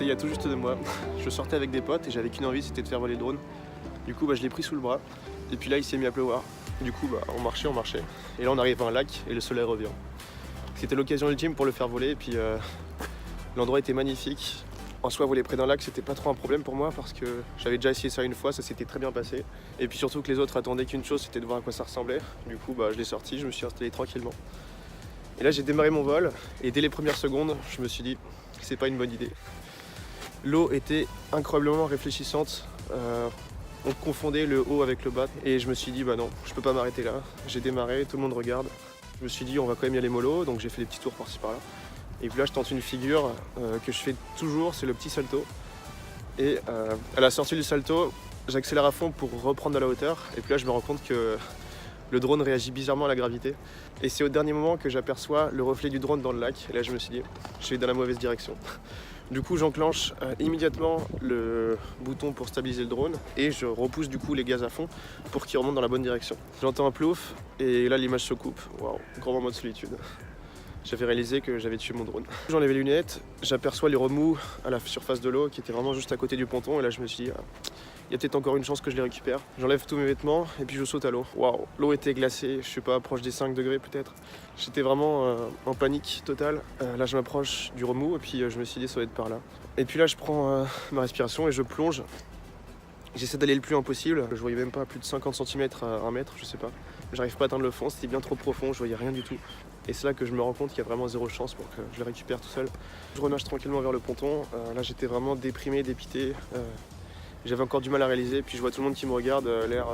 c'était il y a tout juste 2 mois. Je sortais avec des potes et j'avais qu'une envie, c'était de faire voler le drone. Du coup, je l'ai pris sous le bras. Et puis là, il s'est mis à pleuvoir. Du coup, on marchait. Et là, on arrive à un lac et le soleil revient. C'était l'occasion ultime pour le faire voler. Et puis, l'endroit était magnifique. En soi, voler près d'un lac, c'était pas trop un problème pour moi parce que j'avais déjà essayé ça une fois, ça s'était très bien passé. Et puis surtout que les autres attendaient qu'une chose, c'était de voir à quoi ça ressemblait. Du coup, je l'ai sorti, je me suis installé tranquillement. Et là, j'ai démarré mon vol et dès les premières secondes, je me suis dit que c'est pas une bonne idée. L'eau était incroyablement réfléchissante. On confondait le haut avec le bas et je me suis dit non, je peux pas m'arrêter là. J'ai démarré, tout le monde regarde. Je me suis dit on va quand même y aller mollo, donc j'ai fait des petits tours par-ci par-là. Et puis là je tente une figure que je fais toujours, c'est le petit salto. Et à la sortie du salto, j'accélère à fond pour reprendre de la hauteur. Et puis là je me rends compte que le drone réagit bizarrement à la gravité. Et c'est au dernier moment que j'aperçois le reflet du drone dans le lac. Et là je me suis dit, je suis dans la mauvaise direction. Du coup j'enclenche immédiatement le bouton pour stabiliser le drone et je repousse du coup les gaz à fond pour qu'il remonte dans la bonne direction. J'entends un plouf et là l'image se coupe. Waouh, grand moment de solitude. J'avais réalisé que j'avais tué mon drone. J'enlève les lunettes, j'aperçois les remous à la surface de l'eau qui était vraiment juste à côté du ponton et là je me suis dit, il y a peut-être encore une chance que je les récupère. J'enlève tous mes vêtements et puis je saute à l'eau. Waouh, l'eau était glacée, je sais pas, proche des 5 degrés peut-être. J'étais vraiment en panique totale. Là je m'approche du remous et puis je me suis dit ça va être par là. Et puis là je prends ma respiration et je plonge. J'essaie d'aller le plus loin possible. Je voyais même pas plus de 50 cm à 1 mètre, je sais pas. J'arrive pas à atteindre le fond, c'était bien trop profond, je voyais rien du tout. Et c'est là que je me rends compte qu'il y a vraiment zéro chance pour que je le récupère tout seul. Je renage tranquillement vers le ponton. Là j'étais vraiment déprimé, dépité. J'avais encore du mal à réaliser, puis je vois tout le monde qui me regarde, l'air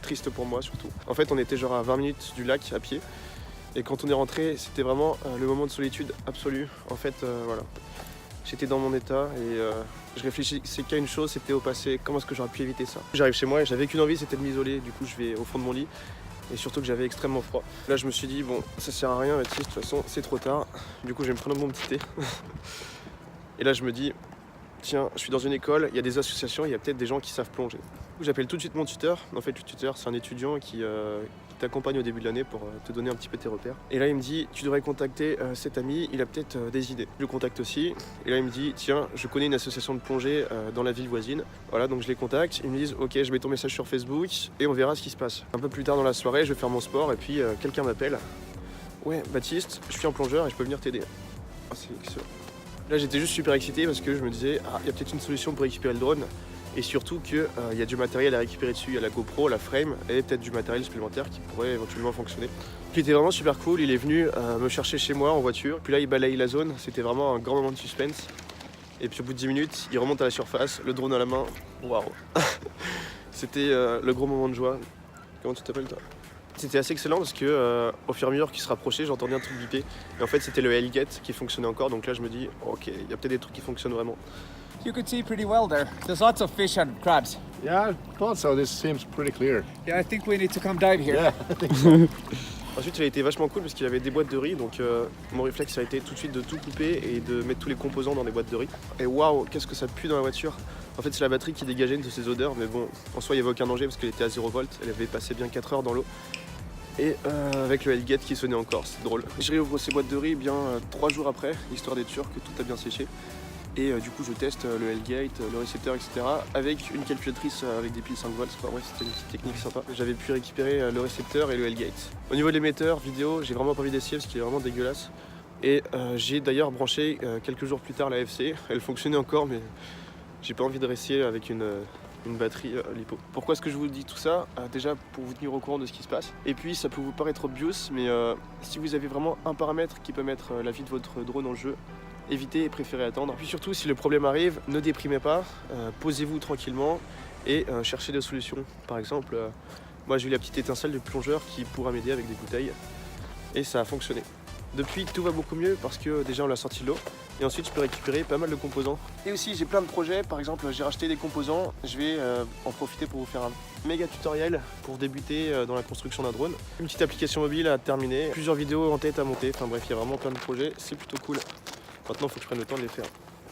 triste pour moi surtout. En fait on était genre à 20 minutes du lac à pied. Et quand on est rentré, c'était vraiment le moment de solitude absolue. En fait, voilà. J'étais dans mon état et je réfléchissais qu'à une chose, c'était au passé, comment est-ce que j'aurais pu éviter ça. J'arrive chez moi et j'avais qu'une envie, c'était de m'isoler, du coup je vais au fond de mon lit et surtout que j'avais extrêmement froid. Là je me suis dit bon, ça sert à rien Baptiste, de toute façon c'est trop tard, du coup je vais me prendre mon petit thé. Et là je me dis, tiens, je suis dans une école, il y a des associations, il y a peut-être des gens qui savent plonger. J'appelle tout de suite mon tuteur. En fait, le tuteur, c'est un étudiant qui t'accompagne au début de l'année pour te donner un petit peu tes repères. Et là, il me dit, tu devrais contacter cet ami, il a peut-être des idées. Je le contacte aussi. Et là, il me dit, tiens, je connais une association de plongée dans la ville voisine. Voilà, donc je les contacte. Ils me disent, ok, je mets ton message sur Facebook et on verra ce qui se passe. Un peu plus tard dans la soirée, je vais faire mon sport et puis quelqu'un m'appelle. Ouais, Baptiste, je suis un plongeur et je peux venir t'aider. Ah, c'est excellent. Là, j'étais juste super excité parce que je me disais, il y a peut-être une solution pour récupérer le drone. Et surtout qu'il y a du matériel à récupérer dessus, il y a la GoPro, la frame et peut-être du matériel supplémentaire qui pourrait éventuellement fonctionner. Qui était vraiment super cool, il est venu me chercher chez moi en voiture, puis là il balaye la zone, c'était vraiment un grand moment de suspense. Et puis au bout de 10 minutes, il remonte à la surface, le drone à la main, waouh. C'était le gros moment de joie. Comment tu t'appelles toi? C'était assez excellent parce que au fur et à mesure qu'il se rapprochait, j'entendais un truc biper. Et en fait c'était le Hellgate qui fonctionnait encore, donc là je me dis, ok, il y a peut-être des trucs qui fonctionnent vraiment. You could see pretty well there. There's lots of fish and crabs. Yeah, I thought so. This seems pretty clear. Yeah, I think we need to come dive here. Yeah, I think so. Ensuite, il a été vachement cool parce qu'il avait des boîtes de riz, donc mon réflexe a été tout de suite de tout couper et de mettre tous les composants dans des boîtes de riz. Et waouh, qu'est-ce que ça pue dans la voiture. En fait, c'est la batterie qui dégageait une de ces odeurs, mais bon, en soi, il n'y avait aucun danger parce qu'elle était à 0 volt, elle avait passé bien 4 heures dans l'eau. Et avec le Hellgate qui sonnait encore, c'est drôle. Je réouvre ces boîtes de riz bien 3 jours après, histoire d'être sûr que tout a bien séché. Et du coup je teste le Hellgate, le récepteur, etc. avec une calculatrice avec des piles 5 volts. Enfin, ouais, c'était une petite technique sympa. J'avais pu récupérer le récepteur et le Hellgate. Au niveau de l'émetteur vidéo, j'ai vraiment pas envie d'essayer parce qu'il est vraiment dégueulasse. Et j'ai d'ailleurs branché quelques jours plus tard la FC. Elle fonctionnait encore, mais j'ai pas envie de réessayer avec une batterie lipo. Pourquoi est-ce que je vous dis tout ça? Déjà pour vous tenir au courant de ce qui se passe. Et puis ça peut vous paraître obvious, mais si vous avez vraiment un paramètre qui peut mettre la vie de votre drone en jeu, évitez et préférez attendre. Puis surtout, si le problème arrive, ne déprimez pas, posez-vous tranquillement et cherchez des solutions. Par exemple, moi j'ai eu la petite étincelle de plongeur qui pourra m'aider avec des bouteilles et ça a fonctionné. Depuis, tout va beaucoup mieux parce que déjà on l'a sorti de l'eau et ensuite je peux récupérer pas mal de composants. Et aussi j'ai plein de projets, par exemple j'ai racheté des composants, je vais en profiter pour vous faire un méga tutoriel pour débuter dans la construction d'un drone. Une petite application mobile à terminer, plusieurs vidéos en tête à monter, enfin bref il y a vraiment plein de projets, c'est plutôt cool. Maintenant, il faut que je prenne le temps de les faire.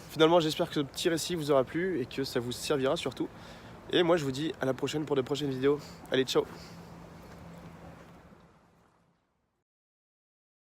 Finalement, j'espère que ce petit récit vous aura plu et que ça vous servira surtout. Et moi, je vous dis à la prochaine pour de prochaines vidéos. Allez, ciao!